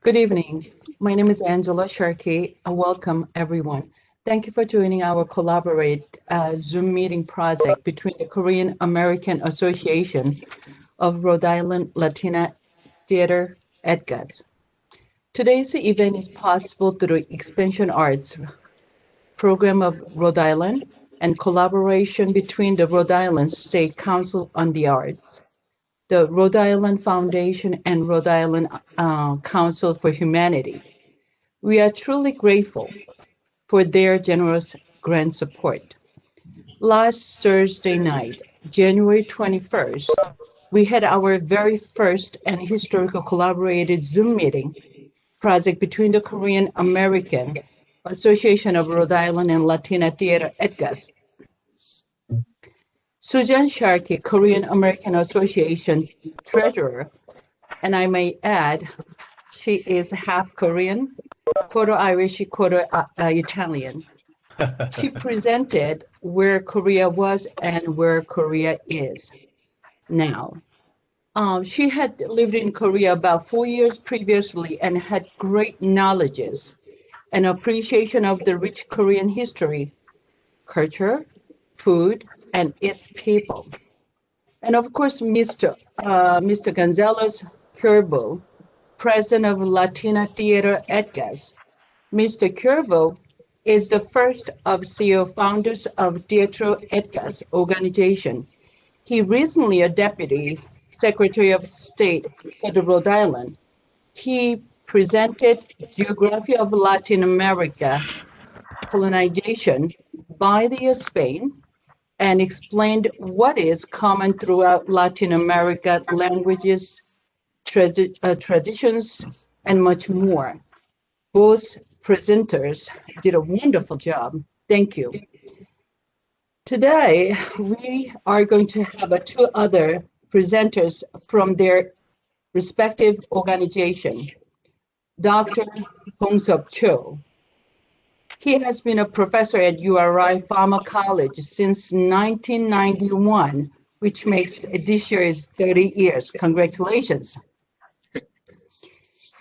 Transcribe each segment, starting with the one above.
Good evening. My name is Angela Sharkey. Welcome, everyone. Thank you for joining our collaborate Zoom meeting project between the Korean American Association of Rhode Island Latina Theater ECAS. Today's event is possible through Expansion Arts program of Rhode Island and collaboration between the Rhode Island State Council on the Arts, the Rhode Island Foundation, and Rhode Island Council for Humanity. We are truly grateful for their generous grant support. Last Thursday night, January 21st, we had our very first and historical collaborated Zoom meeting project between the Korean American Association of Rhode Island and Latina Theater ECAS. Sujan Sharkey, Korean American Association treasurer, and I may add, she is half Korean, quarter Irish, quarter Italian. She presented where Korea was and where Korea is now. She had lived in Korea about 4 years previously and had great knowledges and appreciation of the rich Korean history, culture, food, and its people. And of course, Mr. Gonzalez Curvo, president of Latina Theater ECAS. Mr. Curvo is the first of CEO founders of Teatro ECAS organization. He recently a deputy secretary of state for the Rhode Island. He presented geography of Latin America colonization by the Spain and explained what is common throughout Latin America languages, traditions, and much more. Both presenters did a wonderful job. Thank you. Today, we are going to have two other presenters from their respective organization. Dr. Hong-Seok Cho. He has been a professor at URI Pharma College since 1991, which makes this year is 30 years. Congratulations.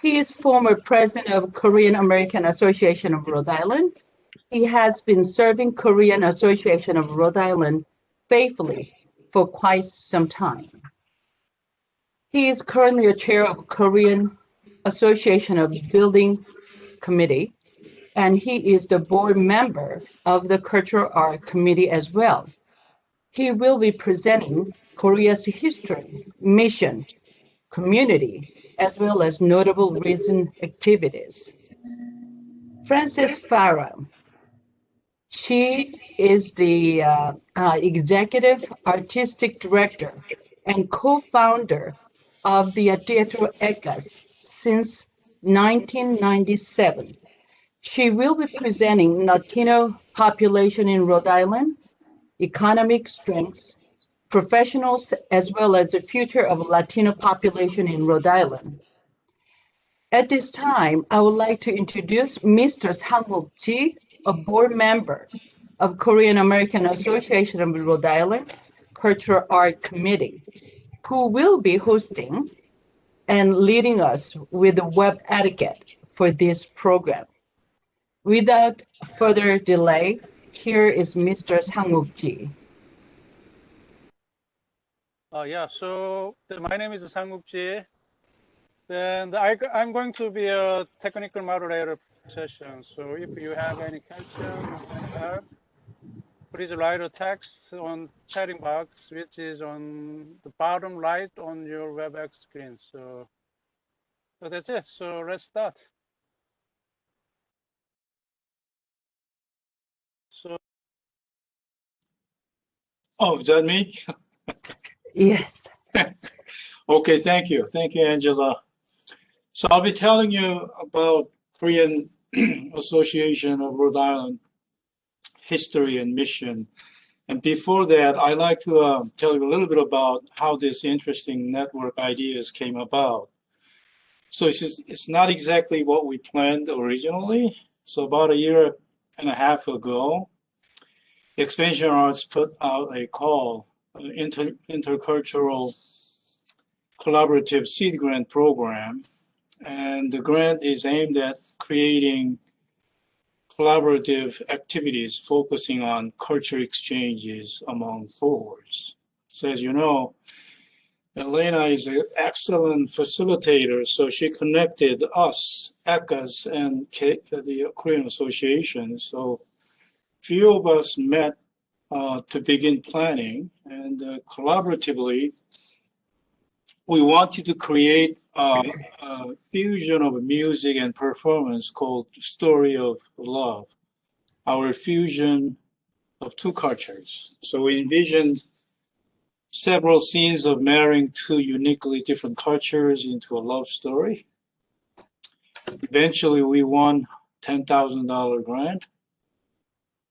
He is former president of Korean American Association of Rhode Island. He has been serving Korean Association of Rhode Island faithfully for quite some time. He is currently a chair of Korean Association of Building Committee, and he is the board member of the Cultural Art Committee as well. He will be presenting Korea's history, mission, community, as well as notable recent activities. Frances Farah. She is the executive artistic director and co-founder of the Teatro ECAS since 1997. She will be presenting Latino population in Rhode Island, economic strengths, professionals, as well as the future of Latino population in Rhode Island. At this time, I would like to introduce Mr. Sang-Wook Ji, a board member of Korean American Association of Rhode Island Cultural Art Committee, who will be hosting and leading us with the web etiquette for this program. Without further delay, here is Mr. Sang-Wook Ji. So my name is Sang-Wook Ji. Then I'm going to be a technical moderator session. So if you have any questions, please write a text on chatting box, which is on the bottom right on your WebEx screen. So that's it. So let's start. So. Oh, is that me? Yes. Okay, thank you. Thank you, Angela. So I'll be telling you about Korean Association of Rhode Island history and mission. And before that, I'd like to tell you a little bit about how this interesting network ideas came about. So it's not exactly what we planned originally. So about a year and a half ago, Expansion Arts put out a call, intercultural collaborative seed grant program. And the grant is aimed at creating collaborative activities focusing on culture exchanges among cohorts. So as you know, Elena is an excellent facilitator, so she connected us, ECAS, and the Korean Association. So few of us met to begin planning, and collaboratively, we wanted to create a fusion of music and performance called Story of Love, our fusion of two cultures. So we envisioned several scenes of marrying two uniquely different cultures into a love story. Eventually, we won $10,000 grant.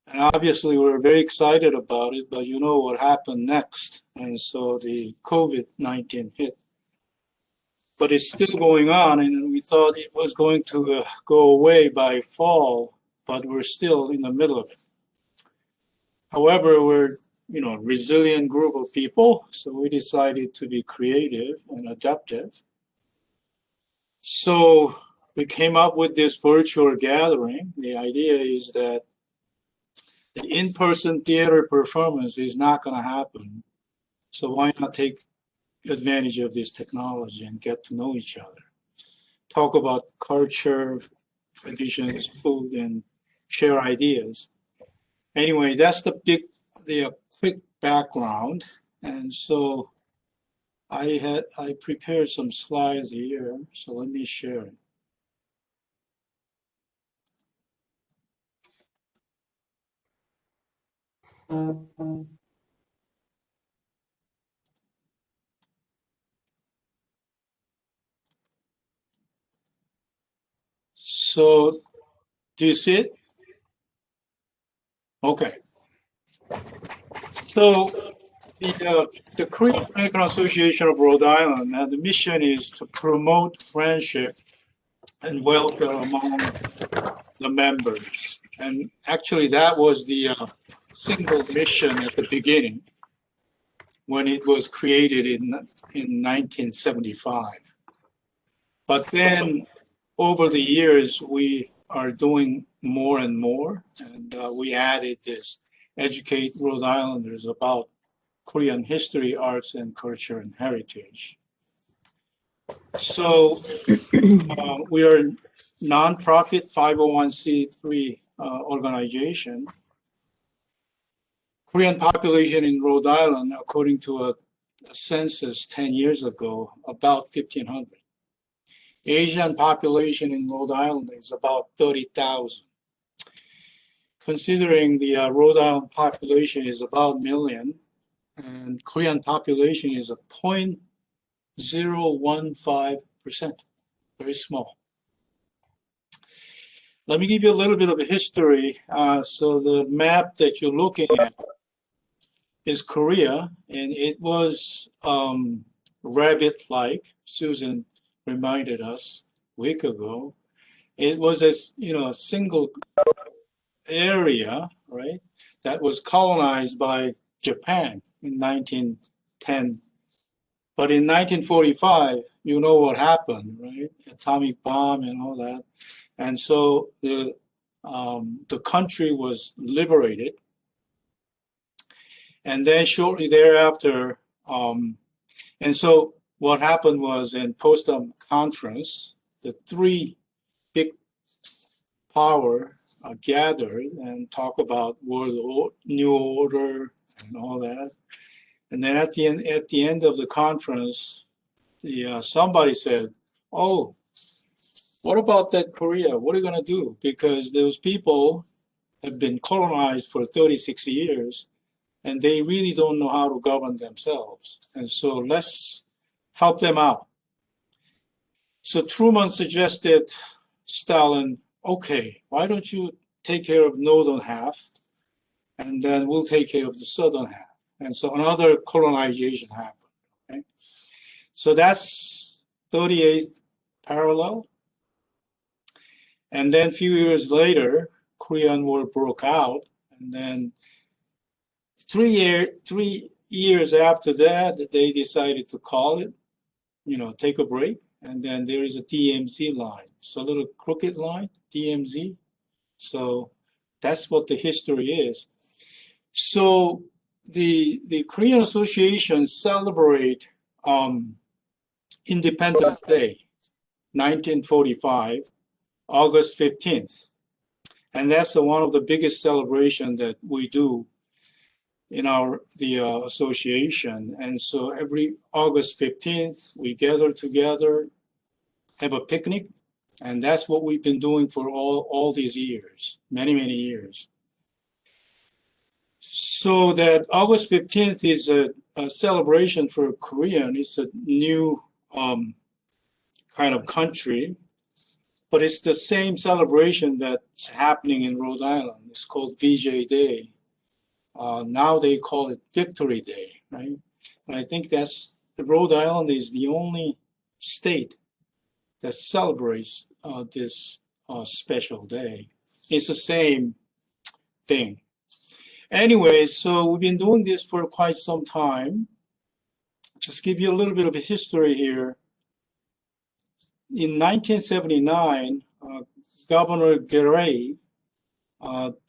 And obviously, we were very excited about it, but you know what happened next. And so the COVID-19 hit. But it's still going on, and we thought it was going to go away by fall, but we're still in the middle of it. However, we're resilient group of people, so we decided to be creative and adaptive. So we came up with this virtual gathering. The idea is that the in-person theater performance is not going to happen. So why not take advantage of this technology and get to know each other? Talk about culture, traditions, food, and share ideas. Anyway, that's the quick background. And so I prepared some slides here, so let me share it. So do you see it? Okay. So the Korean American Association of Rhode Island, the mission is to promote friendship and welfare among the members. And actually, that was the single mission at the beginning when it was created in 1975. But then over the years, we are doing more and more, and we added this educate Rhode Islanders about Korean history, arts, and culture and heritage. So we are a nonprofit 501c3 organization. Korean population in Rhode Island, according to a census 10 years ago, about 1,500. Asian population in Rhode Island is about 30,000. Considering the Rhode Island population is about 1 million, and Korean population is a 0.015%, very small. Let me give you a little bit of a history. So the map that you're looking at is Korea, and it was rabbit-like. Susan reminded us a week ago. It was a single area, right, that was colonized by Japan in 1910. But in 1945, you know what happened, right? Atomic bomb and all that. And so the country was liberated. And then shortly thereafter, and so what happened was in Potsdam Conference, the three big power gathered and talk about world new order and all that. And then at the end of the conference, somebody said, "Oh, what about that Korea? What are you going to do? Because those people have been colonized for 36 years, and they really don't know how to govern themselves. And so let's help them out." So Truman suggested Stalin, "Okay, why don't you take care of northern half, and then we'll take care of the southern half." And so another colonization happened. Okay? So that's 38th parallel. And then a few years later, Korean War broke out. And then 3 years after that, they decided to call it, take a break. and then there is a DMZ line. So a little crooked line, DMZ. So that's what the history is. So the Korean Association celebrate Independence Day, 1945, August 15th. And that's one of the biggest celebration that we do in the association. And so every August 15th, we gather together, have a picnic, and that's what we've been doing for all these years, many, many years. So that August 15th is a celebration for Korean. It's a new kind of country, but it's the same celebration that's happening in Rhode Island. It's called VJ Day. Now they call it Victory Day, right? And I think Rhode Island is the only state that celebrates this special day. It's the same thing. Anyway, so we've been doing this for quite some time. Just give you a little bit of a history here. In 1979, Governor Geray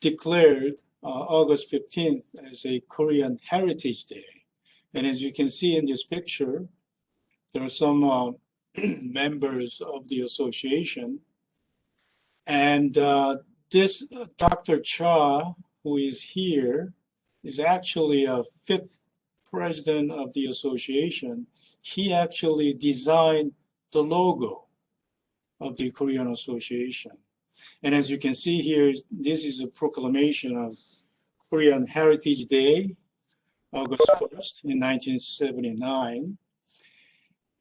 declared August 15th as a Korean Heritage Day. And as you can see in this picture, there are some members of the association. And this Dr. Cha, who is here, is actually a 5th president of the association. He actually designed the logo of the Korean Association. And as you can see here, this is a proclamation of Korean Heritage Day, August 1st in 1979.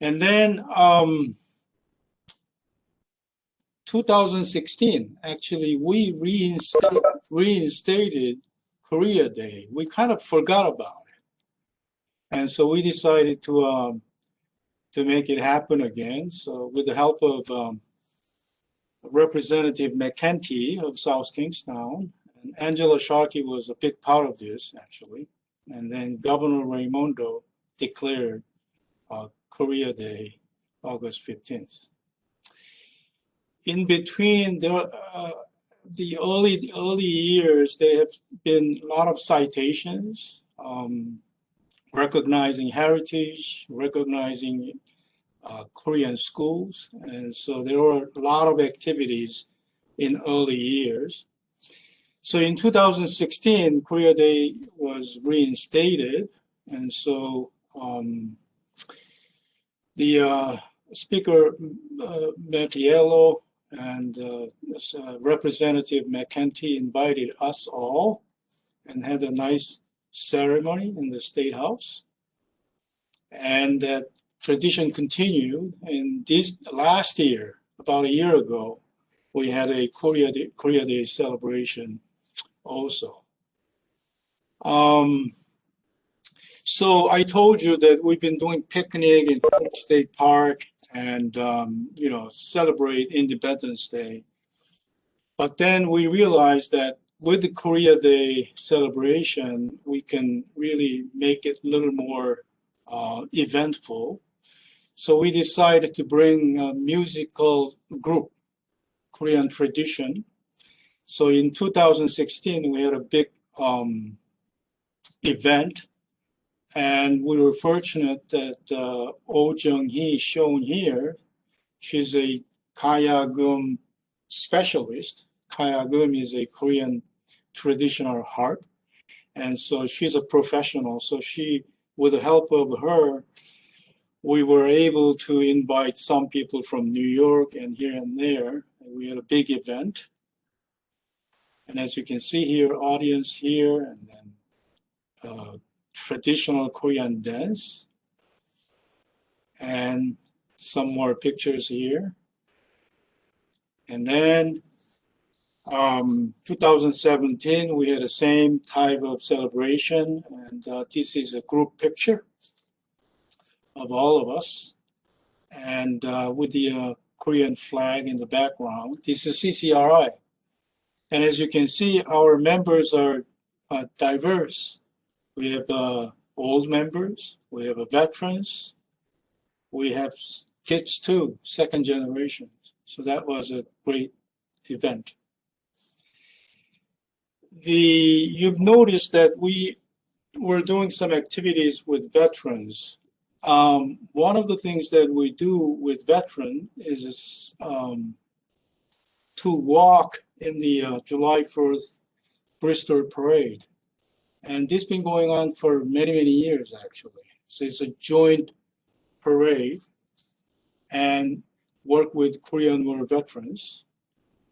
And then 2016, actually, we reinstated Korea Day. We kind of forgot about it. And so we decided to make it happen again. So with the help of Representative McKenty of South Kingstown, and Angela Sharkey was a big part of this, actually. And then Governor Raimondo declared Korea Day, August 15th. In between the early years, there have been a lot of citations, recognizing heritage, recognizing Korean schools. And so there were a lot of activities in early years. So in 2016, Korea Day was reinstated. And so the Speaker Mattiello and Representative McKenty invited us all and had a nice ceremony in the State House. And that tradition continued. And this last year, about a year ago, we had a Korea Day celebration also. So I told you that we've been doing picnic in State Park and celebrate Independence Day. But then we realized that with the Korea Day celebration, we can really make it a little more eventful. So we decided to bring a musical group, Korean tradition. So in 2016, we had a big event. And we were fortunate that Oh Jung-hee, shown here, she's a Kayagum specialist. Kayagum is a Korean traditional harp. And so she's a professional. So with the help of her, we were able to invite some people from New York and here and there. We had a big event. And as you can see here, audience here, and then traditional Korean dance, and some more pictures here. And then 2017, we had the same type of celebration, and this is a group picture of all of us, and with the Korean flag in the background. This is CCRI. And as you can see, our members are diverse. We have old members, we have veterans, we have kids too, second generation. So that was a great event. You've noticed that we were doing some activities with veterans. One of the things that we do with veterans is to walk in the July 4th Bristol Parade. And this has been going on for many, many years, actually. So it's a joint parade and work with Korean War veterans.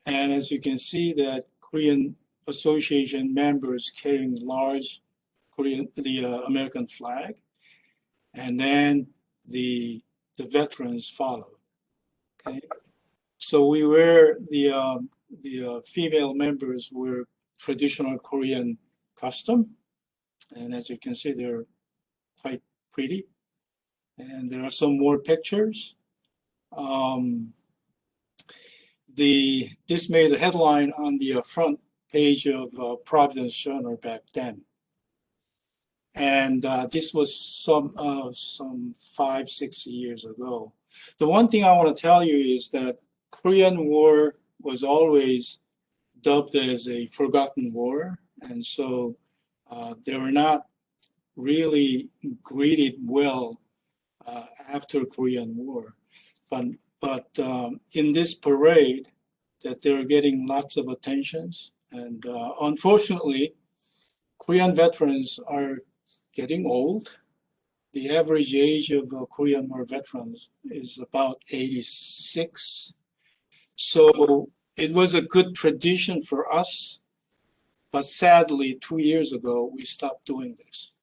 And as you can see, that Korean Association members carrying large the American flag, and then the veterans follow. Okay, so we wear the female members wear traditional Korean costume, and as you can see, they're quite pretty. And there are some more pictures. This made a headline on the front page of Providence Journal back then. And this was some 5-6 years ago. The one thing I want to tell you is that Korean War was always dubbed as a forgotten war, and so they were not really greeted well after Korean War. But in this parade, that they're getting lots of attentions, and unfortunately, Korean veterans are getting old. The average age of Korean War veterans is about 86. So it was a good tradition for us, but sadly, 2 years ago, we stopped doing this.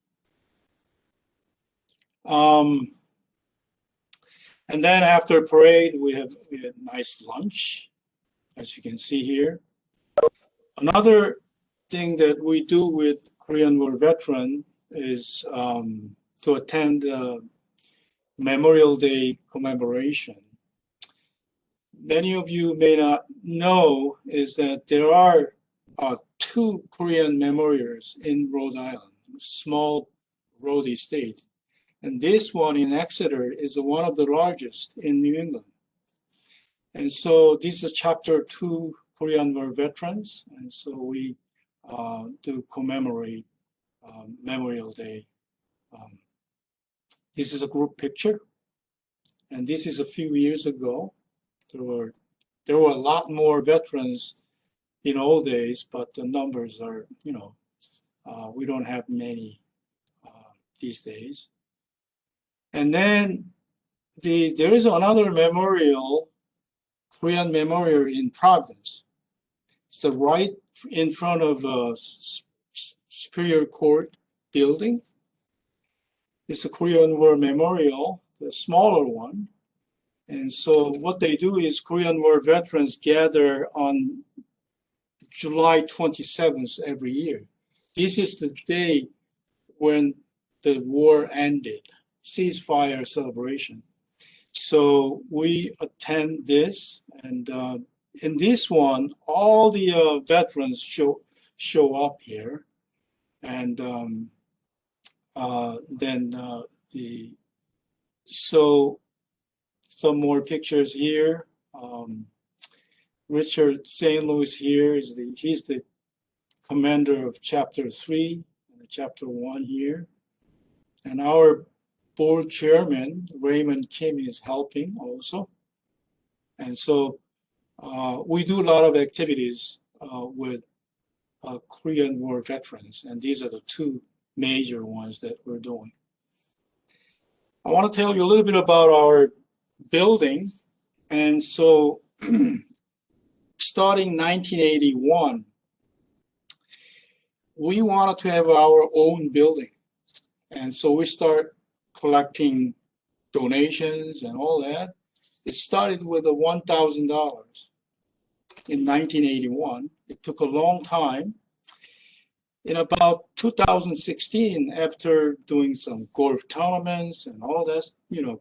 And then after parade, we had nice lunch, as you can see here. Another thing that we do with Korean War veteran is to attend Memorial Day commemoration. Many of you may not know is that there are 2 Korean memorials in Rhode Island, small Rhode State. And this one in Exeter is one of the largest in New England. And so this is Chapter 2 Korean War veterans. And so we do commemorate Memorial Day. This is a group picture. And this is a few years ago. There were a lot more veterans in old days, but the numbers are, we don't have many these days. And then there is another memorial, Korean memorial in Providence. It's right in front of Superior Court building. It's a Korean War memorial, the smaller one. And so what they do is Korean War veterans gather on July 27th every year. This is the day when the war ended, ceasefire celebration. So we attend this, and in this one, all the veterans show up here, and so some more pictures here. Richard St. Louis here he's the commander of Chapter 3 and Chapter 1 here, and our board chairman Raymond Kim is helping also, and so we do a lot of activities with Korean War veterans, and these are the 2 major ones that we're doing. I want to tell you a little bit about our building, and so starting 1981, we wanted to have our own building, and so we start collecting donations and all that. It started with $1,000 in 1981. It took a long time. In about 2016, after doing some golf tournaments and all that,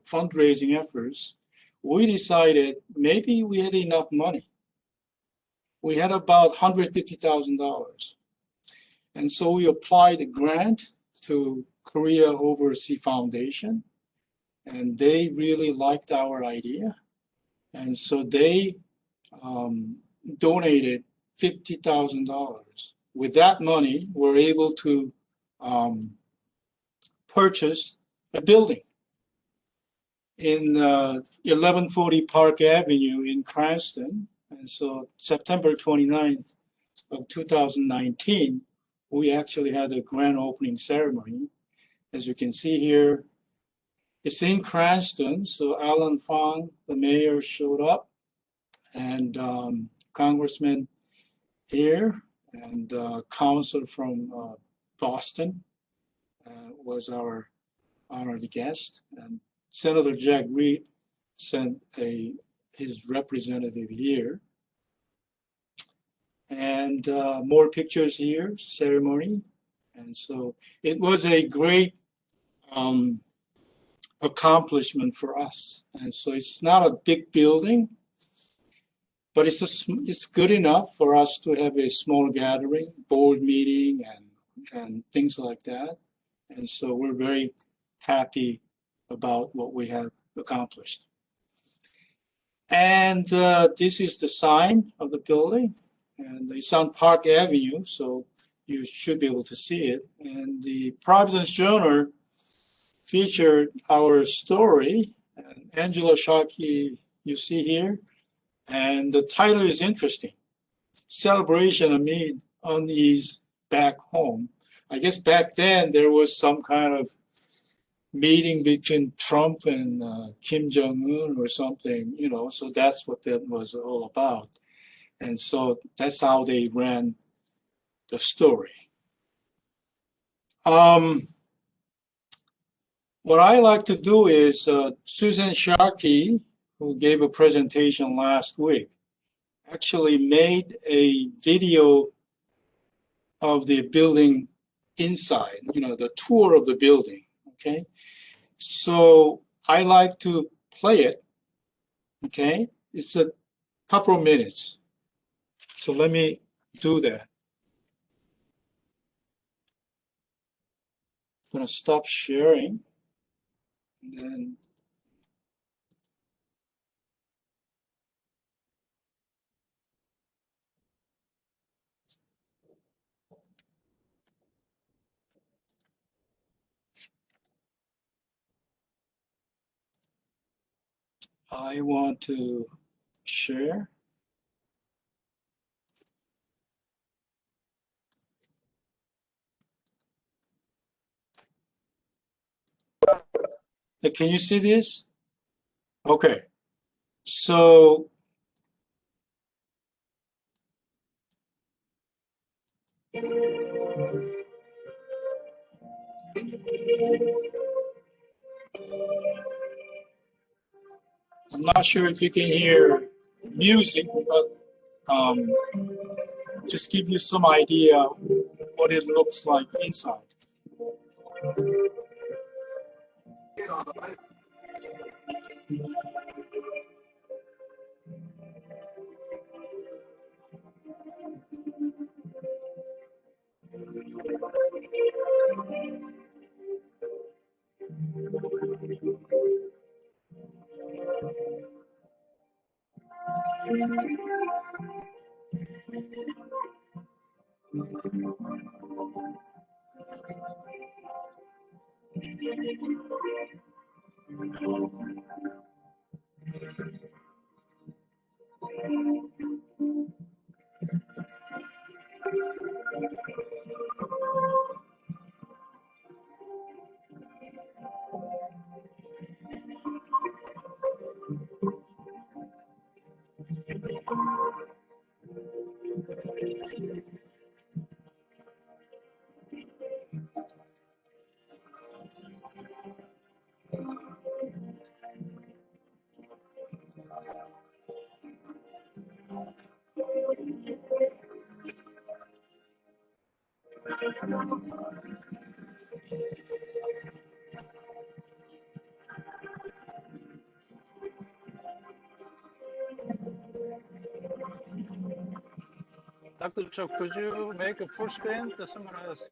fundraising efforts, we decided maybe we had enough money. We had about $150,000. And so we applied a grant to Korea Overseas Foundation. and they really liked our idea. And so they donated $50,000. With that money, we're able to purchase a building in 1140 Park Avenue in Cranston. And so September 29th of 2019, we actually had a grand opening ceremony. As you can see here, it's in Cranston. So Alan Fong, the mayor, showed up, and Congressman here, and council from Boston was our honored guest, and Senator Jack Reed sent his representative here. And more pictures here, ceremony. And so it was a great accomplishment for us. And so it's not a big building, but it's good enough for us to have a small gathering, board meeting, and things like that. And so we're very happy about what we have accomplished. And this is the sign of the building, and it's on Park Avenue, so you should be able to see it. And the Providence Journal featured our story, and Angela Sharkey, you see here, and the title is interesting: Celebration Amid Unease Back Home. I guess back then there was some kind of meeting between Trump and Kim Jong-un or something, you know, so that's what that was all about. And so that's how they ran the story. What I like to do is Susan Sharkey, who gave a presentation last week, actually made a video of the building inside, you know, the tour of the building, okay? So I like to play it, okay? It's a couple of minutes. So let me do that. I'm gonna stop sharing, and then I want to share. Can you see this? Okay. So I'm not sure if you can hear music, but just give you some idea what it looks like inside. Dr. Cho, could you make a full screen to summarize?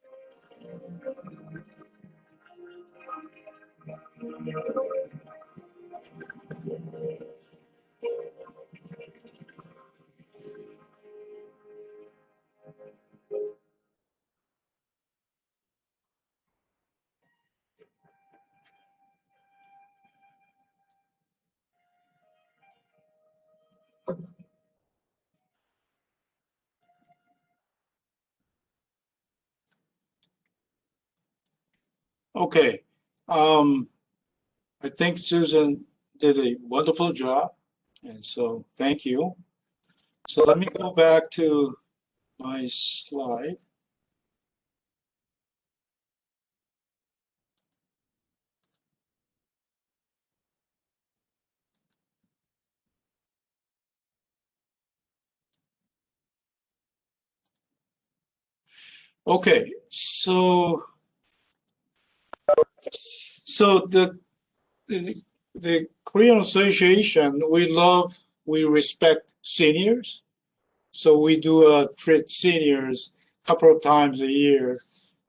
Okay. I think Susan did a wonderful job, and so thank you. So let me go back to my slide. Okay, so the Korean Association, we respect seniors. So we do treat seniors a couple of times a year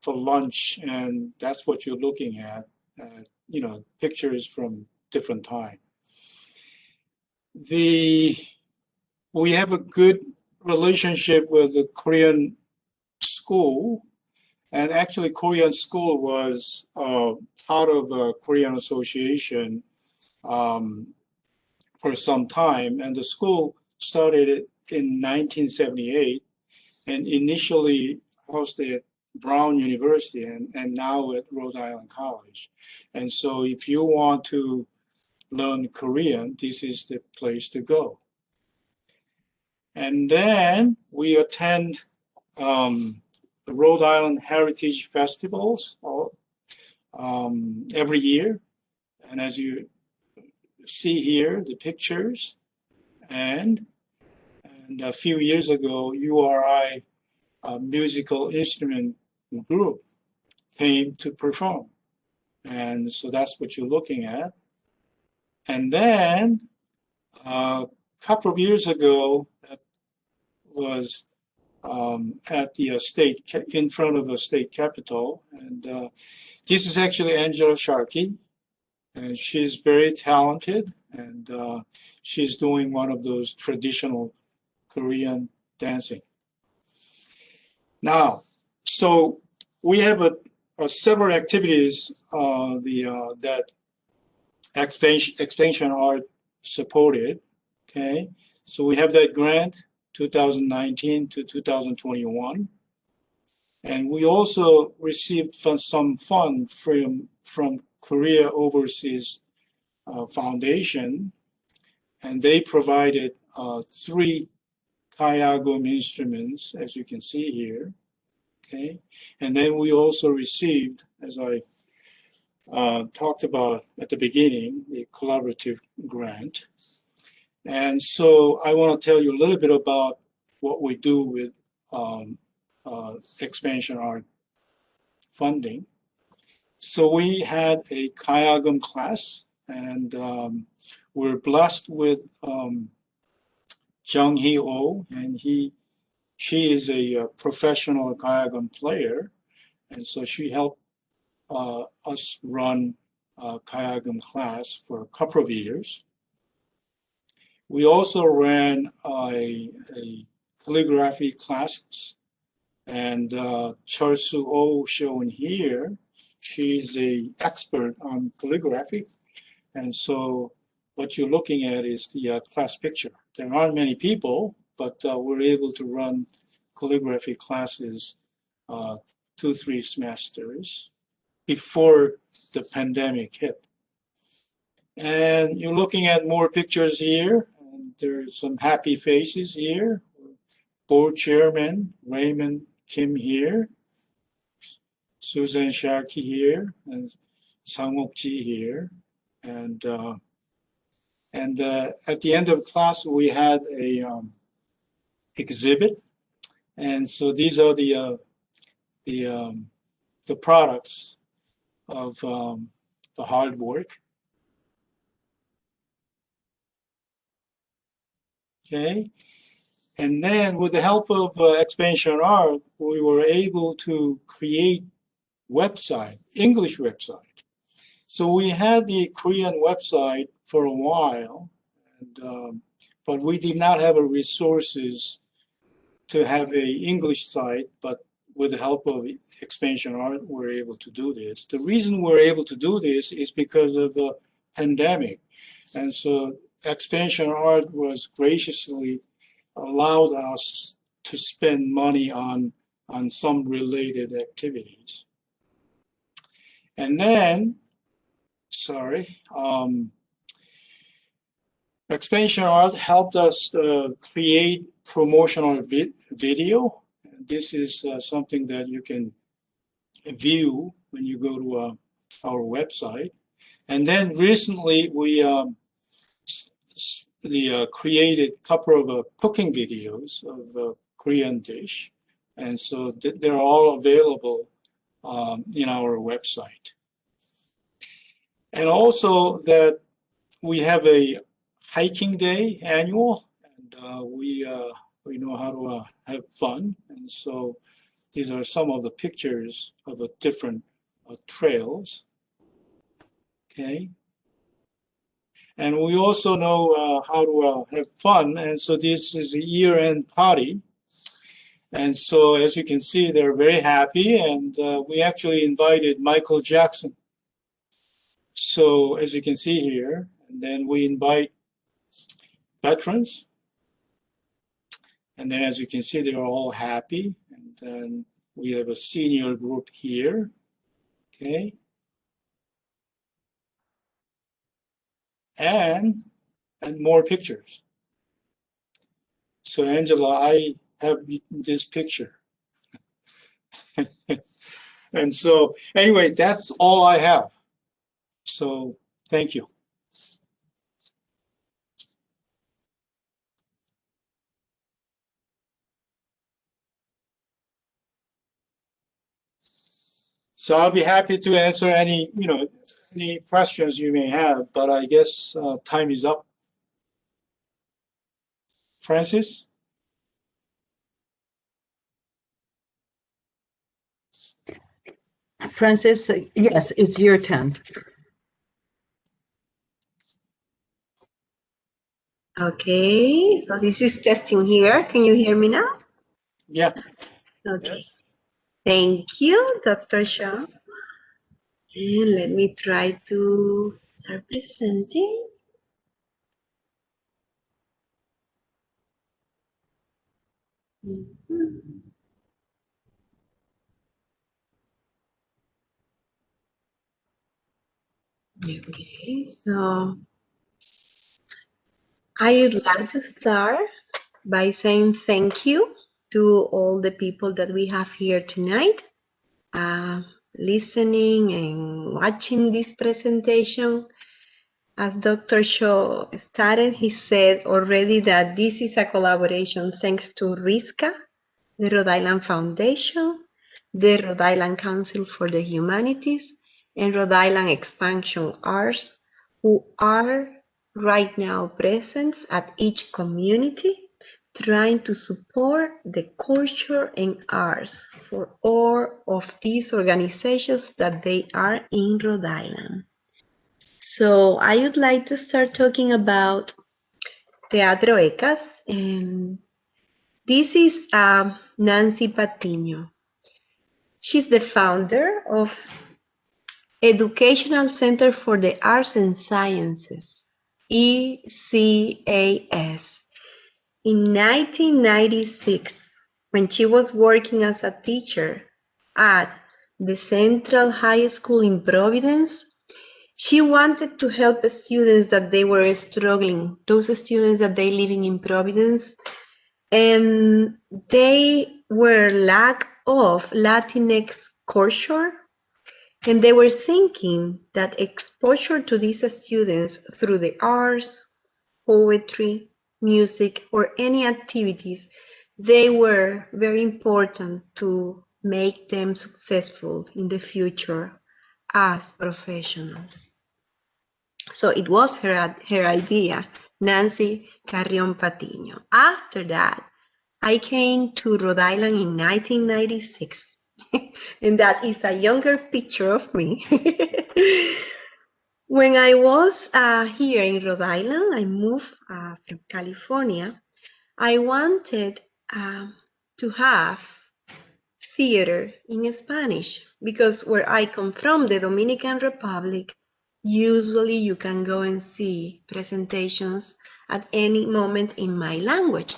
for lunch, and that's what you're looking at. You know, pictures from different time. We have a good relationship with the Korean school, and actually Korean school was part of a Korean Association for some time, and the school started in 1978 and initially hosted at Brown University and now at Rhode Island College. And so if you want to learn Korean, this is the place to go. And then we attend the Rhode Island Heritage Festivals every year. And as you see here, the pictures, and a few years ago, URI, a musical instrument group, came to perform. And so that's what you're looking at. And then a couple of years ago, that was at the in front of the state capitol. And this is actually Angela Sharkey. And she's very talented, and she's doing one of those traditional Korean dancing. Now, so we have several activities that Expansion Art supported. Okay, so we have that grant 2019 to 2021, and we also received some fund from Korea Overseas Foundation, and they provided 3 KAARI instruments, as you can see here. Okay, and then we also received, as I talked about at the beginning, a collaborative grant. And so I want to tell you a little bit about what we do with Expansion Art funding. So we had a KAARI class, and we're blessed with Jung Hee Oh, and she is a professional KAARI player, and so she helped us run a KAARI class for a couple of years. We also ran a calligraphy classes, and Chol Soo Oh, shown here, she's an expert on calligraphy, and so what you're looking at is the class picture. There aren't many people, but we're able to run calligraphy classes 2-3 semesters before the pandemic hit. And you're looking at more pictures here. And there's some happy faces here. Board Chairman Raymond Kim here, Susan Sharkey here, and Sang-Wook Ji here. And at the end of class, we had a exhibit, and so these are the products of the hard work. Okay, and then with the help of Expansion Art, we were able to create English website. So we had the Korean website for a while, and, but we did not have the resources to have an English site, but with the help of Expansion Art, we're able to do this. The reason we're able to do this is because of the pandemic. And so Expansion Art was graciously allowed us to spend money on some related activities. And then, Expansion Art helped us create promotional video. This is something that you can view when you go to our website. And then recently we created a couple of cooking videos of Korean dish. And so they're all available in our website. And also that we have a hiking day annual, and we know how to have fun. And so these are some of the pictures of the different trails. Okay. And we also know how to have fun. And so this is a year-end party. And so as you can see, they're very happy. And we actually invited Michael Jackson. So as you can see here, and then we invite veterans. And then as you can see, they're all happy. And then we have a senior group here. Okay. And more pictures. So Angela, I have this picture. And so anyway, that's all I have. So thank you. So I'll be happy to answer any questions you may have, but I guess time is up. Francis? Francis, yes, it's your turn. Okay, so this is testing here. Can you hear me now? Yeah. Okay. Yes. Thank you, Dr. Shaw. And let me try to start presenting. Okay, so I would like to start by saying thank you to all the people that we have here tonight, listening and watching this presentation. As Dr. Shaw started, he said already that this is a collaboration thanks to RISCA, the Rhode Island Foundation, the Rhode Island Council for the Humanities, and Rhode Island Expansion Arts, who are right now present at each community, trying to support the culture and arts for all of these organizations that they are in Rhode Island. So I would like to start talking about Teatro ECAS, and this is Nancy Patiño. She's the founder of Educational Center for the Arts and Sciences, ECAS. In 1996, when she was working as a teacher at the Central High School in Providence, she wanted to help the students that they were struggling, those students that they living in Providence, and they were lack of Latinx culture, and they were thinking that exposure to these students through the arts, poetry, music, or any activities, they were very important to make them successful in the future as professionals. So it was her idea, Nancy Carrion Patiño. After that, I came to Rhode Island in 1996, and that is a younger picture of me. When I was here in Rhode Island, I moved from California. I wanted to have theater in Spanish because where I come from, the Dominican Republic, usually you can go and see presentations at any moment in my language.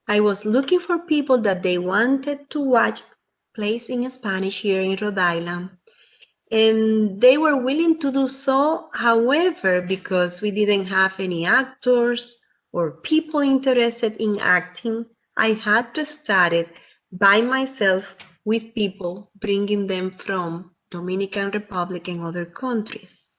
I was looking for people that they wanted to watch plays in Spanish here in Rhode Island, and they were willing to do so. However, because we didn't have any actors or people interested in acting, I had to start it by myself with people, bringing them from Dominican Republic and other countries.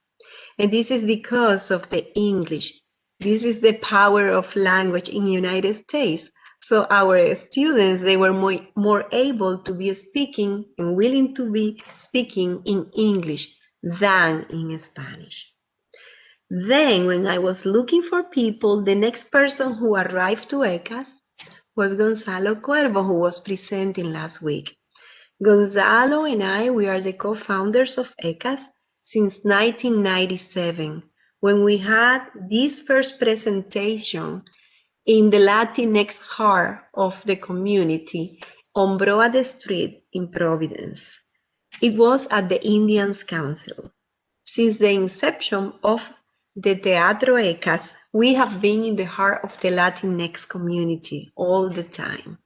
And this is because of the English. This is the power of language in the United States. So our students, they were more able to be speaking and willing to be speaking in English than in Spanish. Then when I was looking for people, the next person who arrived to ECAS was Gonzalo Cuervo, who was presenting last week. Gonzalo and I, we are the co-founders of ECAS since 1997, when we had this first presentation in the Latinx heart of the community on Broad Street in Providence. It was at the Indians Council. Since the inception of the Teatro ECAS, we have been in the heart of the Latinx community all the time.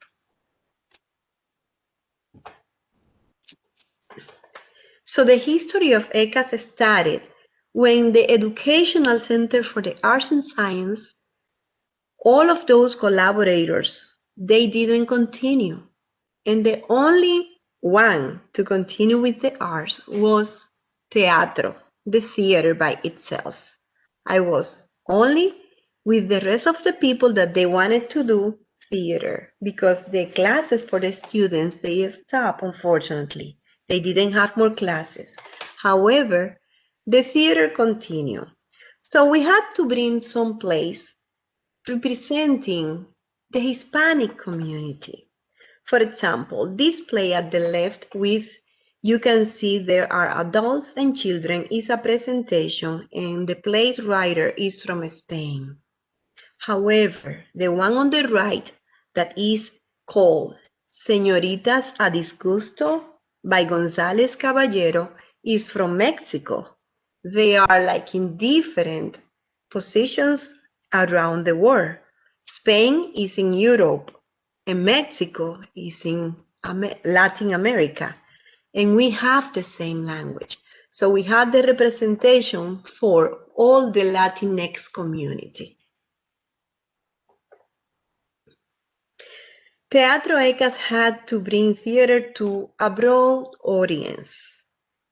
So the history of ECAS started when the Educational Center for the Arts and Science, all of those collaborators, they didn't continue. And the only one to continue with the arts was teatro, the theater by itself. I was only with the rest of the people that they wanted to do theater, because the classes for the students, they stopped, unfortunately. They didn't have more classes. However, the theater continued. So we had to bring some plays representing the Hispanic community. For example, this play at the left you can see there are adults and children, is a presentation, and the play writer is from Spain. However, the one on the right that is called Señoritas a Disgusto by González Caballero is from Mexico. They are like in different positions around the world. Spain is in Europe and Mexico is in Latin America. And we have the same language. So we had the representation for all the Latinx community. Teatro ECAS had to bring theater to a broad audience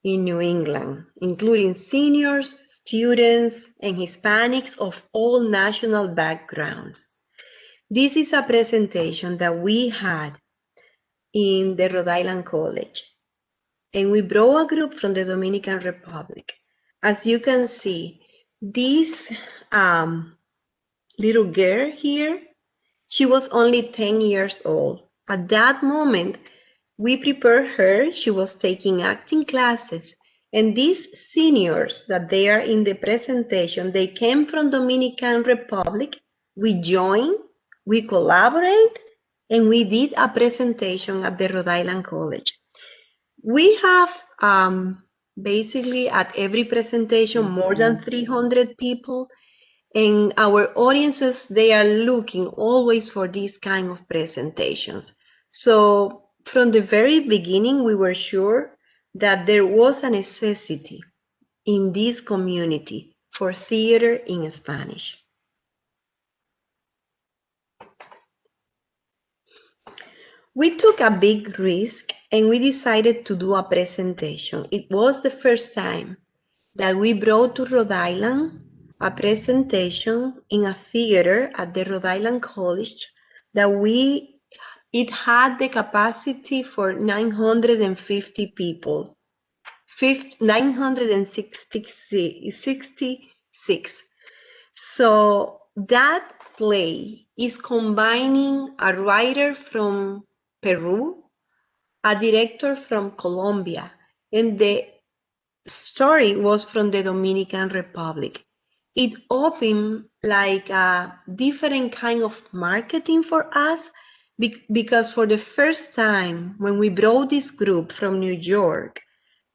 in New England, including seniors, students, and Hispanics of all national backgrounds. This is a presentation that we had in the Rhode Island College, and we brought a group from the Dominican Republic. As you can see, this little girl here, she was only 10 years old. At that moment, we prepared her. She was taking acting classes. And these seniors that they are in the presentation, they came from Dominican Republic. We joined, we collaborate, and we did a presentation at the Rhode Island College. We have basically at every presentation more than 300 people. And our audiences, they are looking always for these kind of presentations. So from the very beginning, we were sure that there was a necessity in this community for theater in Spanish. We took a big risk and we decided to do a presentation. It was the first time that we brought to Rhode Island a presentation in a theater at the Rhode Island College that it had the capacity for 950 people, 966. So that play is combining a writer from Peru, a director from Colombia, and the story was from the Dominican Republic. It opened like a different kind of marketing for us, because for the first time when we brought this group from New York,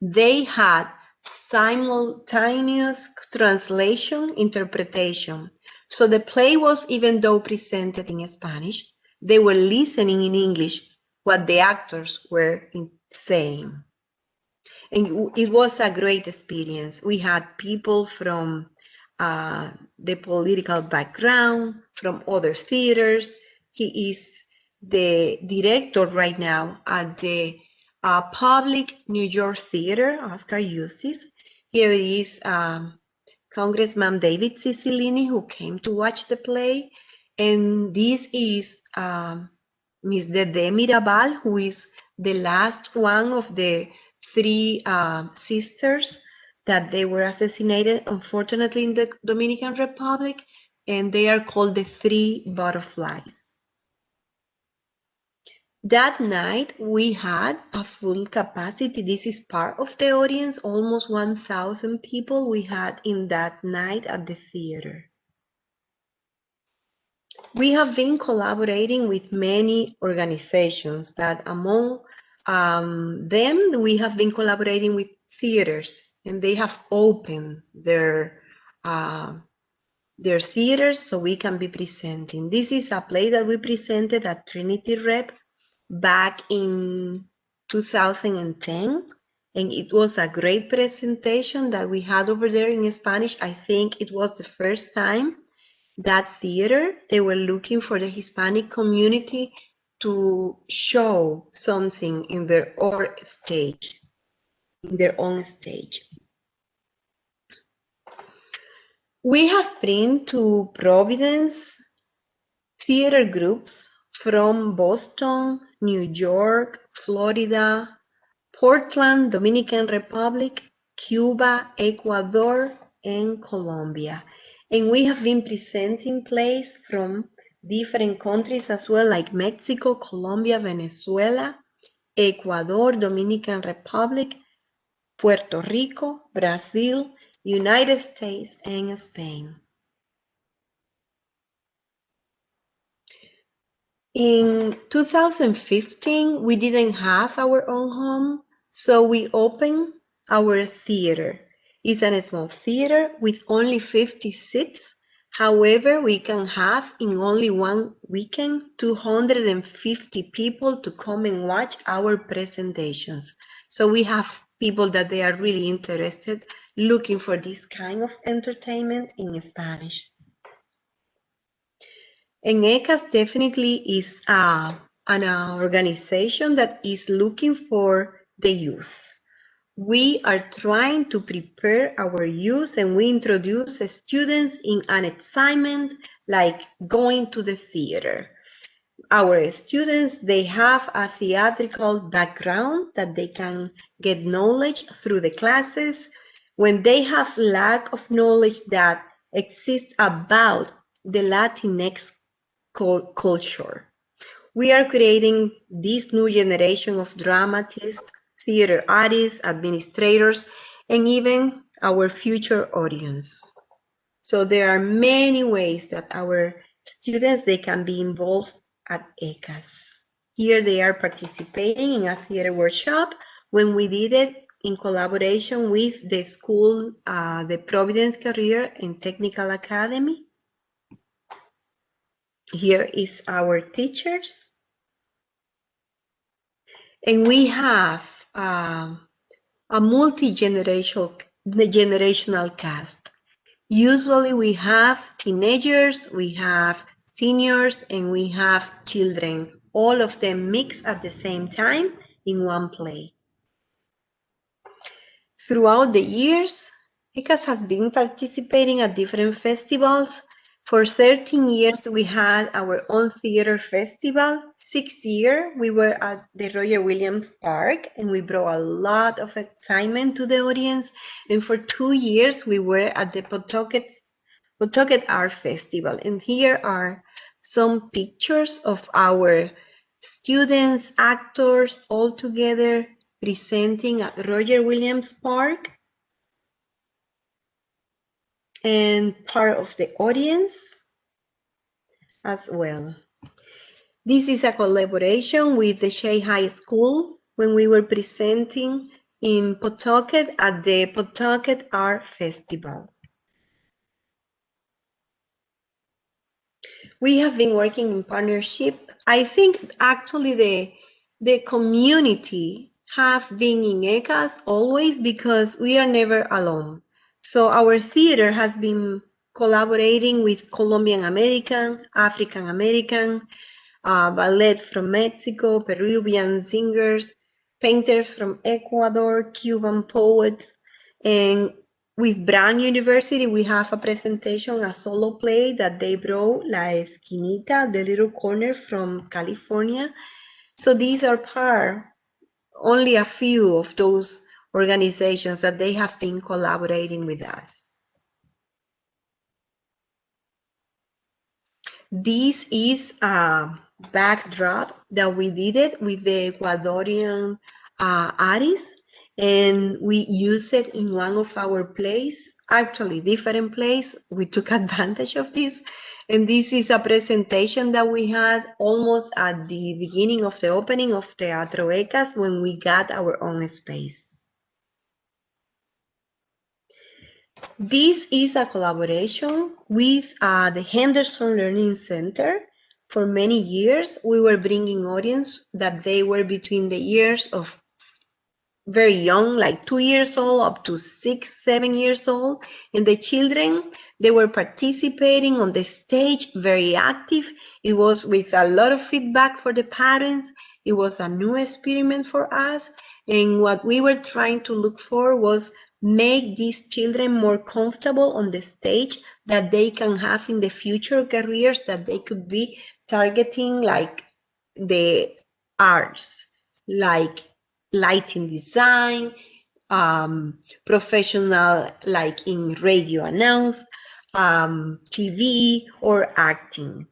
they had simultaneous translation interpretation. So the play was, even though presented in Spanish, they were listening in English what the actors were saying. And it was a great experience. We had people from the political background, from other theaters. He is the director right now at the Public New York Theater, Oscar Usis. Here is Congressman David Cicilline, who came to watch the play. And this is Ms. Dede Mirabal, who is the last one of the three sisters that they were assassinated, unfortunately, in the Dominican Republic, and they are called the Three Butterflies. That night, we had a full capacity. This is part of the audience, almost 1,000 people we had in that night at the theater. We have been collaborating with many organizations, but among them, we have been collaborating with theaters, and they have opened their theaters so we can be presenting. This is a play that we presented at Trinity Rep back in 2010, and it was a great presentation that we had over there in Spanish. I think it was the first time that theater, they were looking for the Hispanic community to show something in their own stage, We have been to Providence theater groups from Boston, New York, Florida, Portland, Dominican Republic, Cuba, Ecuador, and Colombia. And we have been presenting plays from different countries as well, like Mexico, Colombia, Venezuela, Ecuador, Dominican Republic, Puerto Rico, Brazil, United States, and Spain. In 2015, we didn't have our own home, so we opened our theater. It's a small theater with only 50 seats. However, we can have in only one weekend 250 people to come and watch our presentations. So we have people that they are really interested looking for this kind of entertainment in Spanish. And ECAS definitely is an organization that is looking for the youth. We are trying to prepare our youth, and we introduce students in an assignment like going to the theater. Our students, they have a theatrical background that they can get knowledge through the classes. When they have lack of knowledge that exists about the Latinx culture, we are creating this new generation of dramatists, theater artists, administrators, and even our future audience. So there are many ways that our students, they can be involved at ECAS. Here they are participating in a theater workshop when we did it in collaboration with the school, the Providence Career and Technical Academy. Here is our teachers. And we have a multi-generational cast. Usually we have teenagers, we have seniors, and we have children, all of them mixed at the same time in one play. Throughout the years, ECAS has been participating at different festivals. For 13 years, we had our own theater festival. 6th year, we were at the Roger Williams Park, and we brought a lot of excitement to the audience. And for 2 years, we were at the Pawtucket Art Festival. And here are some pictures of our students, actors, all together presenting at Roger Williams Park. And part of the audience as well. This is a collaboration with the Shea High School when we were presenting in Pawtucket at the Pawtucket Art Festival. We have been working in partnership. I think actually the community have been in ECAS always because we are never alone. So our theater has been collaborating with Colombian American, African American, ballet from Mexico, Peruvian singers, painters from Ecuador, Cuban poets, and with Brown University, we have a presentation, a solo play that they brought, La Esquinita, the little corner from California. So these are only a few of those organizations that they have been collaborating with us. This is a backdrop that we did it with the Ecuadorian artists, and we use it in one of our plays, actually different plays. We took advantage of this, and this is a presentation that we had almost at the beginning of the opening of Teatro ECAS when we got our own space. This is a collaboration with the Henderson Learning Center. For many years, we were bringing audience that they were between the years of very young, like 2 years old, up to 6, 7 years old. And the children, they were participating on the stage, very active. It was with a lot of feedback for the parents. It was a new experiment for us. And what we were trying to look for was make these children more comfortable on the stage, that they can have in the future careers that they could be targeting, like the arts, like lighting design, professional like in radio announce, TV, or acting.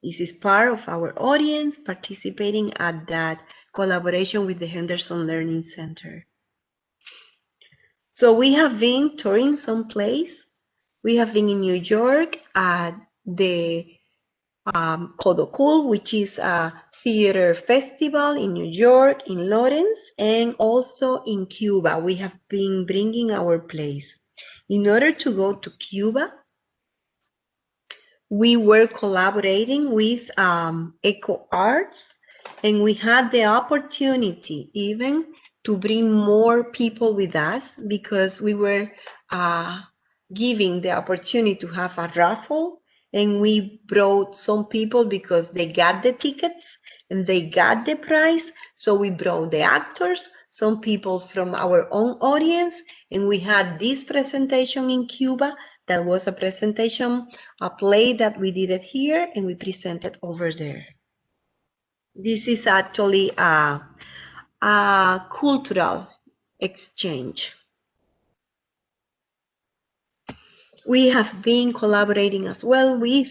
This is part of our audience participating at that collaboration with the Henderson Learning Center. So we have been touring some place. We have been in New York at the Kodokul, which is a theater festival in New York, in Lawrence, and also in Cuba. We have been bringing our plays. In order to go to Cuba, we were collaborating with Eco Arts, and we had the opportunity even to bring more people with us, because we were giving the opportunity to have a raffle, and we brought some people because they got the tickets and they got the prize. So we brought the actors, some people from our own audience, and we had this presentation in Cuba. That was a presentation, a play that we did it here and we presented over there. This is actually a cultural exchange. We have been collaborating as well with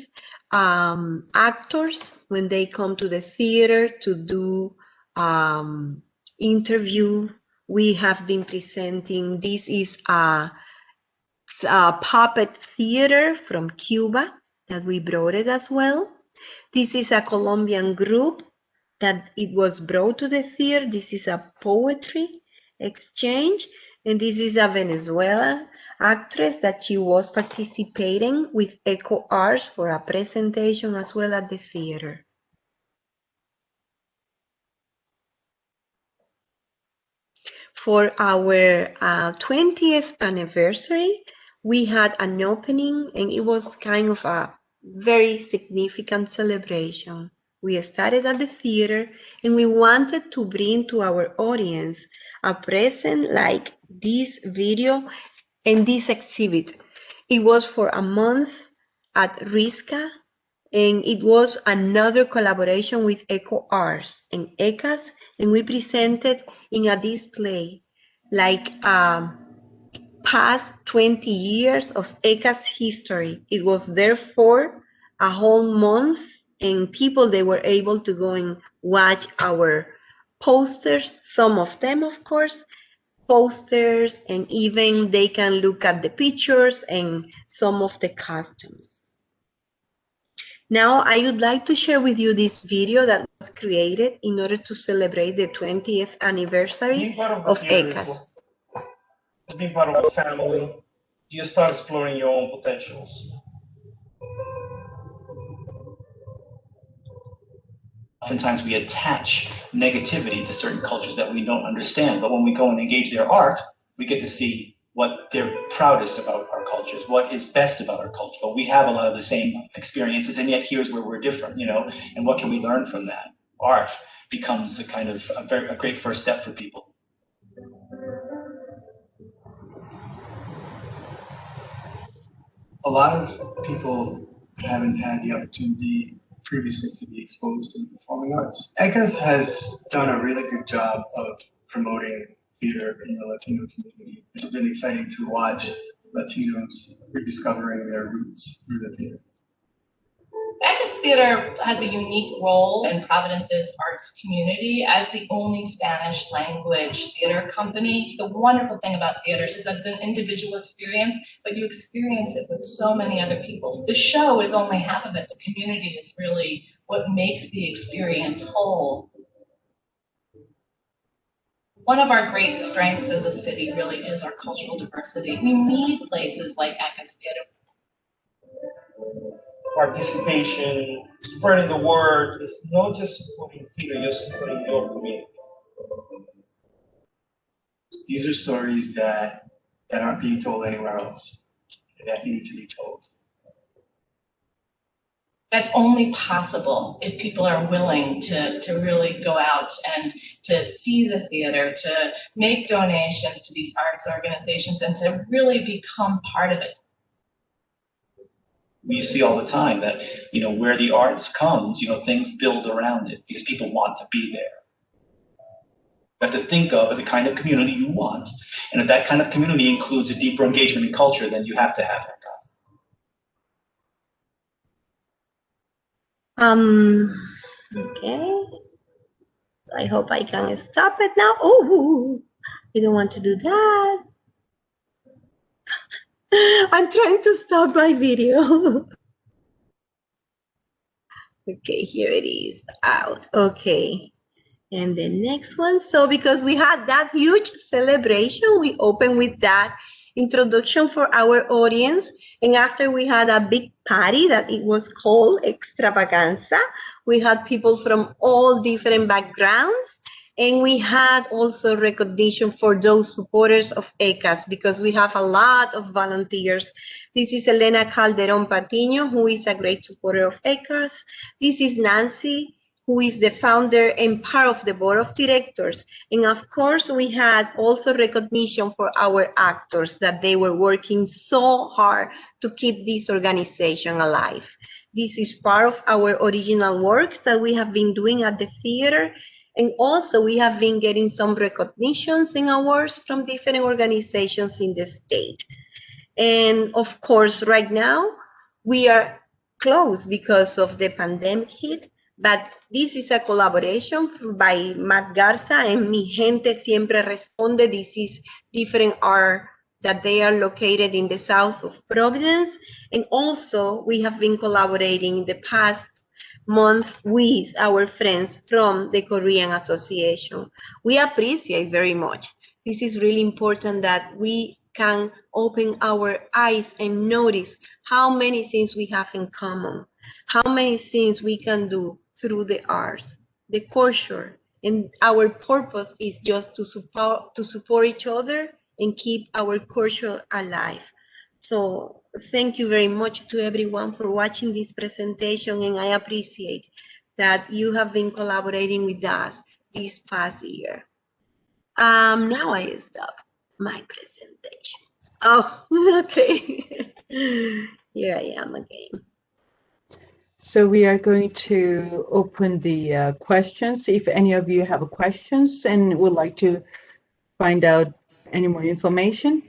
actors when they come to the theater to do interview. We have been presenting, this is a puppet theater from Cuba that we brought it as well. This is a Colombian group that it was brought to the theater. This is a poetry exchange, and this is a Venezuelan actress that she was participating with Eco Arts for a presentation as well at the theater. For our 20th anniversary, we had an opening, and it was kind of a very significant celebration. We started at the theater, and we wanted to bring to our audience a present like this video and this exhibit. It was for a month at RISCA, and it was another collaboration with Eco Arts and ECAS, and we presented in a display like past 20 years of ECAS history. It was there for a whole month, and people, they were able to go and watch our posters, some of them, of course, posters, and even they can look at the pictures and some of the costumes. Now, I would like to share with you this video that was created in order to celebrate the 20th anniversary of ECAS. Being part of a family, you start exploring your own potentials. Oftentimes we attach negativity to certain cultures that we don't understand, but when we go and engage their art, we get to see what they're proudest about our cultures, what is best about our culture. But we have a lot of the same experiences, and yet here's where we're different, you know, and what can we learn from that? Art becomes a kind of a great first step for people. A lot of people haven't had the opportunity previously to be exposed to the performing arts. ECAS has done a really good job of promoting theater in the Latino community. It's been exciting to watch Latinos rediscovering their roots through the theater. ECAS Theater has a unique role in Providence's arts community as the only Spanish language theater company. The wonderful thing about theaters is that it's an individual experience, but you experience it with so many other people. The show is only half of it. The community is really what makes the experience whole. One of our great strengths as a city really is our cultural diversity. We need places like ECAS Theater. Participation, spreading the word, it's not just supporting theater, you're supporting your community. These are stories that aren't being told anywhere else, that need to be told. That's only possible if people are willing to really go out and to see the theater, to make donations to these arts organizations, and to really become part of it. We see all the time that, you know, where the arts comes, you know, things build around it because people want to be there. You have to think of the kind of community you want. And if that kind of community includes a deeper engagement in culture, then you have to have ECAS. Okay. So I hope I can stop it now. Oh, I don't want to do that. I'm trying to stop my video. Okay, here it is out. Okay. And the next one. So because we had that huge celebration, we opened with that introduction for our audience. And after we had a big party that it was called Extravaganza. We had people from all different backgrounds. And we had also recognition for those supporters of ECAS because we have a lot of volunteers. This is Elena Calderon Patiño, who is a great supporter of ECAS. This is Nancy, who is the founder and part of the board of directors. And of course, we had also recognition for our actors that they were working so hard to keep this organization alive. This is part of our original works that we have been doing at the theater. And also we have been getting some recognitions and awards from different organizations in the state. And of course, right now we are closed because of the pandemic hit, but this is a collaboration by Matt Garza and Mi Gente Siempre Responde. This is different art that they are located in the south of Providence. And also we have been collaborating in the past month with our friends from the Korean Association. We appreciate very much. This is really important that we can open our eyes and notice how many things we have in common, how many things we can do through the arts, the culture, and our purpose is just to support each other and keep our culture alive. So thank you very much to everyone for watching this presentation, and I appreciate that you have been collaborating with us this past year. Now I stop my presentation. Oh, okay. Here I am again. So we are going to open the questions. If any of you have questions and would like to find out any more information,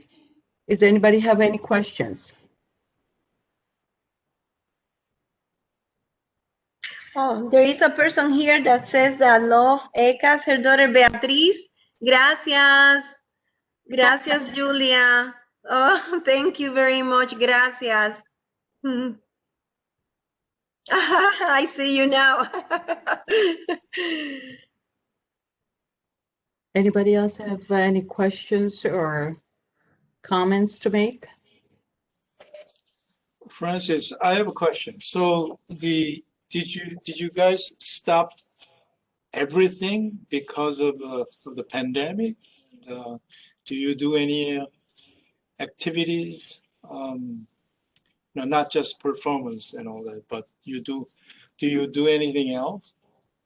does anybody have any questions? Oh, there is a person here that says that love ECAS, her daughter Beatriz. Gracias. Gracias, Julia. Oh, thank you very much. Gracias. I see you now. Anybody else have any questions or comments to make? Francis, I have a question. So did you guys stop everything because of the pandemic? Do you do any activities? No, not just performance and all that, but do you do anything else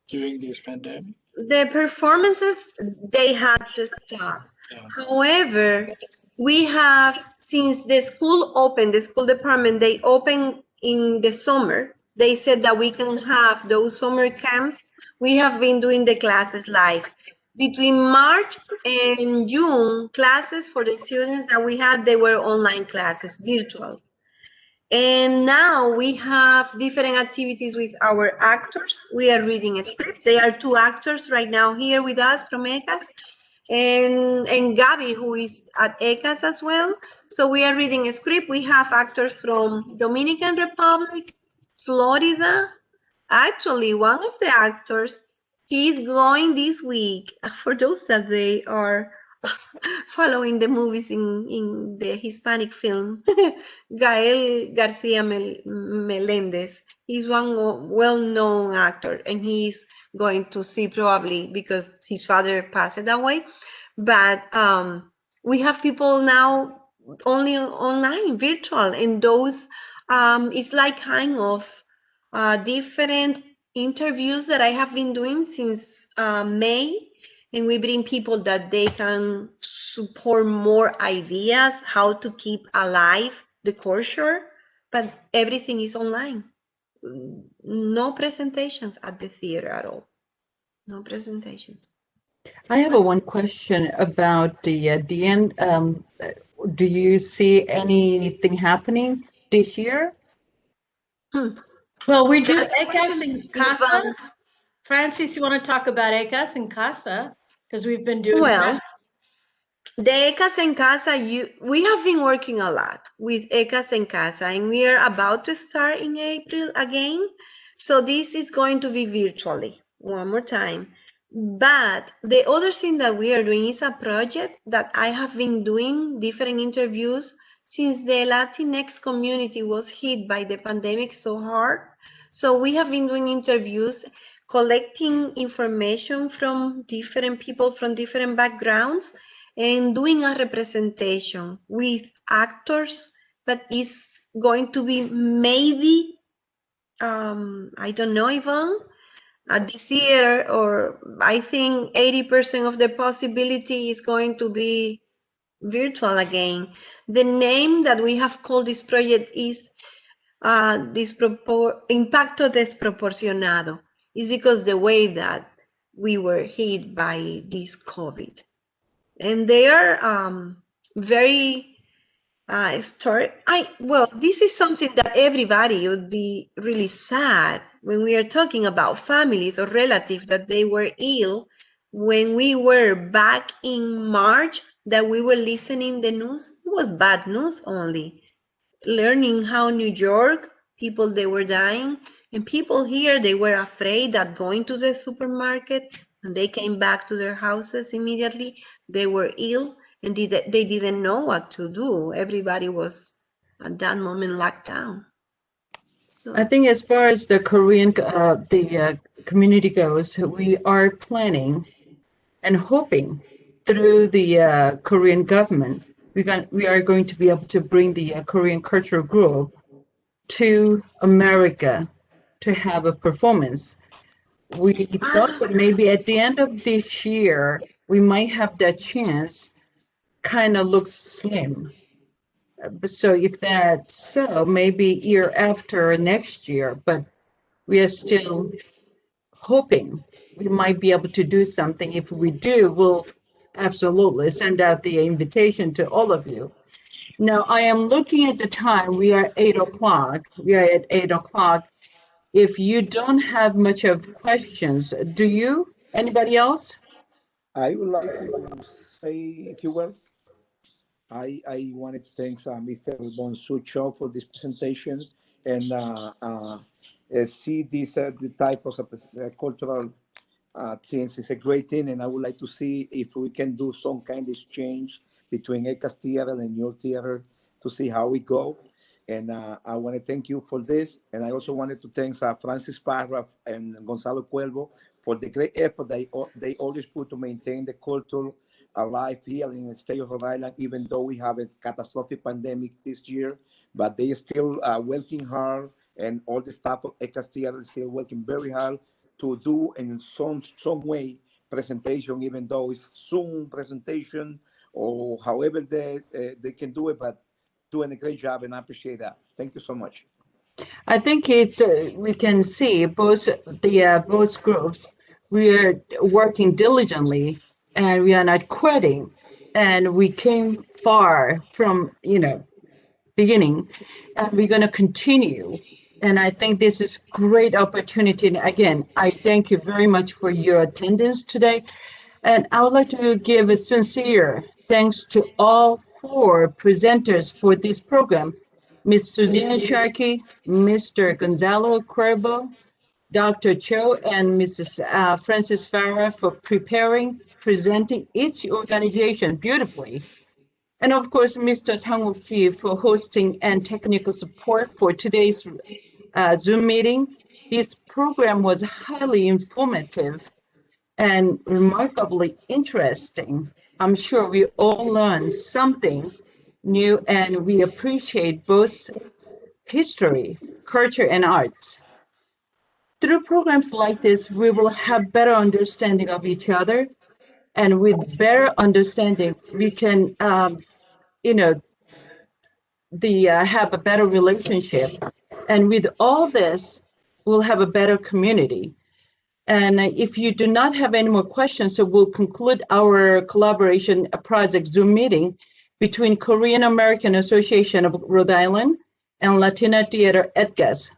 during this pandemic? The performances, they had to stop. Yeah. However, we have, since the school opened, the school department, they opened in the summer. They said that we can have those summer camps. We have been doing the classes live. Between March and June, classes for the students that we had, they were online classes, virtual. And now we have different activities with our actors. We are reading a script. There are 2 actors right now here with us from ECAS, and Gabby, who is at ECAS as well. So we are reading a script. We have actors from Dominican Republic, Florida. Actually, one of the actors, he's going this week, for those that they are following the movies in the Hispanic film, Gael Garcia Melendez. He's one well-known actor, and he's going to see probably because his father passed away. But we have people now only online, virtual, and those it's like kind of different interviews that I have been doing since May. And we bring people that they can support more ideas, how to keep alive the culture, but everything is online. No presentations at the theater at all. No presentations. I have one question about the end. Do you see anything happening this year? Well, we do That's the ECAS question. and CASA. Francis, you want to talk about ECAS and CASA? Because we've been doing Well, that. the ECAS en Casa, we have been working a lot with ECAS en Casa, and we are about to start in April again. So this is going to be virtually, one more time. But the other thing that we are doing is a project that I have been doing different interviews since the Latinx community was hit by the pandemic so hard. So we have been doing interviews, collecting information from different people from different backgrounds, and doing a representation with actors, but it's going to be maybe, I don't know, Yvonne, at the theater, or I think 80% of the possibility is going to be virtual again. The name that we have called this project is Impacto Desproporcionado. It's because the way that we were hit by this COVID. And they are very well, this is something that everybody would be really sad when we are talking about families or relatives that they were ill. When we were back in March, that we were listening the news, it was bad news only. Learning how New York, people, they were dying, and people here, they were afraid that going to the supermarket, and they came back to their houses immediately. They were ill, and they didn't know what to do. Everybody was at that moment locked down. So I think as far as the Korean community goes, we are planning and hoping through the Korean government, we are going to be able to bring the Korean cultural group to America to have a performance. We thought that maybe at the end of this year, we might have that chance. Kind of looks slim. So if that's so, maybe year after next year, but we are still hoping we might be able to do something. If we do, we'll absolutely send out the invitation to all of you. Now, I am looking at the time. We are 8 o'clock. We are at 8 o'clock. If you don't have much of questions, do you? Anybody else? I would like to say a few words. I wanted to thank Mr. Bonsucho for this presentation, and see these the type of cultural things is a great thing, and I would like to see if we can do some kind of exchange between ECAS Theater and your theater to see how we go. And I want to thank you for this. And I also wanted to thank Francis Parra and Gonzalo Cuervo for the great effort they always put to maintain the culture alive here in the state of Rhode Island, even though we have a catastrophic pandemic this year. But they are still working hard, and all the staff of ECAS Theater is still working very hard to do in some way presentation, even though it's Zoom presentation or however they can do it, but doing a great job, and I appreciate that. Thank you so much. I think we can see both groups. We are working diligently, and we are not quitting, and we came far from beginning, and we're going to continue. And I think this is great opportunity. And again, I thank you very much for your attendance today. And I would like to give a sincere thanks to all 4 presenters for this program, Ms. Suzanne Sharkey, Mr. Gonzalo Cuervo, Dr. Cho, and Mrs. Francis Farah for presenting each organization beautifully. And of course, Mr. Sang-wook Ji for hosting and technical support for today's Zoom meeting. This program was highly informative and remarkably interesting. I'm sure we all learned something new, and we appreciate both history, culture, and arts. Through programs like this, we will have better understanding of each other, and with better understanding, we can, have a better relationship. And with all this, we'll have a better community. And if you do not have any more questions, so we'll conclude our collaboration project Zoom meeting between Korean American Association of Rhode Island and Latina Theater ECAS.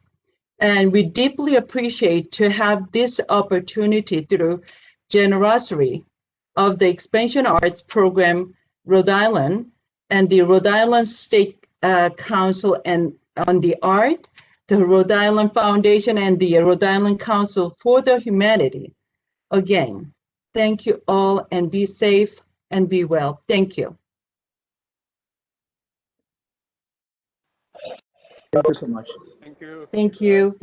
And we deeply appreciate to have this opportunity through generosity of the Expansion Arts Program Rhode Island and the Rhode Island State Council and on the Art, the Rhode Island Foundation, and the Rhode Island Council for the Humanity. Again, thank you all, and be safe and be well. Thank you. Thank you so much. Thank you. Thank you.